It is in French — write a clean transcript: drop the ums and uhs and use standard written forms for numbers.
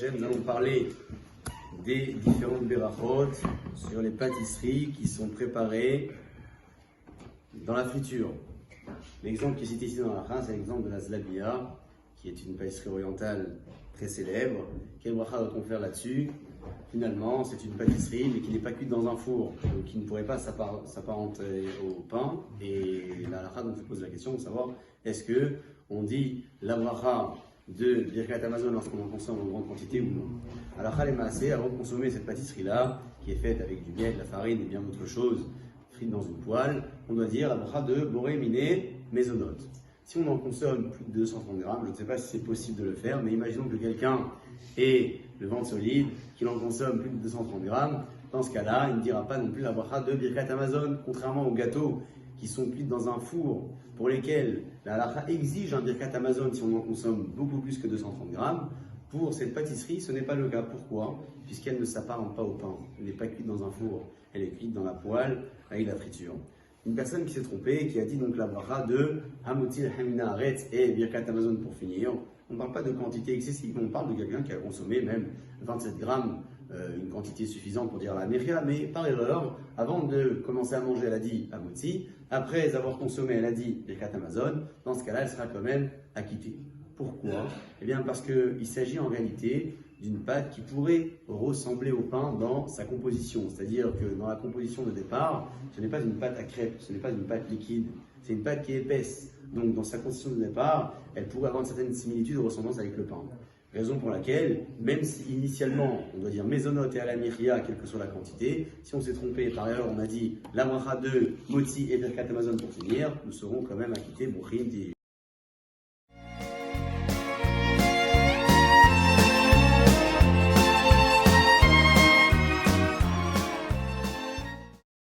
Hashem, nous allons parler des différentes berachot sur les pâtisseries qui sont préparées dans la friture. L'exemple qui est cité ici dans la phrase, c'est l'exemple de la zlabia, qui est une pâtisserie orientale très célèbre. Quel bracha doit-on faire là-dessus? Finalement, c'est une pâtisserie, mais qui n'est pas cuite dans un four, donc qui ne pourrait pas s'apparenter au pain. Et la halakha donc se pose la question de savoir, est-ce que on dit la bracha de Birkat Hamazon lorsqu'on en consomme en grande quantité ou non? Halakha les maaseh, avant de consommer cette pâtisserie-là, qui est faite avec du miel, de la farine et bien d'autres choses, frites dans une poêle, on doit dire la bracha de Boré Miné Mezonot. Si on en consomme plus de 230 grammes, je ne sais pas si c'est possible de le faire, mais imaginons que quelqu'un ait le ventre solide, qu'il en consomme plus de 230 grammes, dans ce cas-là, il ne dira pas non plus la bracha de Birkat Hamazon, contrairement aux gâteaux qui sont cuits dans un four, pour lesquels la halakha exige un Birkat Hamazon si on en consomme beaucoup plus que 230 grammes. Pour cette pâtisserie, ce n'est pas le cas. Pourquoi? Puisqu'elle ne s'apparente pas au pain. Elle n'est pas cuite dans un four, elle est cuite dans la poêle avec la friture. Une personne qui s'est trompée, qui a dit donc la bracha de Hamotil Hamina Aretz et Birkat Hamazon pour finir. On ne parle pas de quantité excessive, on parle de quelqu'un qui a consommé même 27 grammes, une quantité suffisante pour dire la Meria, mais par erreur, avant de commencer à manger, elle a dit Hamotzi, après avoir consommé, elle a dit Birkat Hamazon. Dans ce cas-là, elle sera quand même acquittée. Pourquoi? Eh bien parce qu'il s'agit en réalité d'une pâte qui pourrait ressembler au pain dans sa composition. C'est-à-dire que dans la composition de départ, ce n'est pas une pâte à crêpes, ce n'est pas une pâte liquide, c'est une pâte qui est épaisse. Donc dans sa composition de départ, elle pourrait avoir une certaine similitude ou ressemblance avec le pain. Raison pour laquelle, même si initialement on doit dire mésonote et à la miria, quelle que soit la quantité, si on s'est trompé par erreur, on a dit la bracha de moti et birkat hamazon pour finir, nous serons quand même acquittés, bouchim,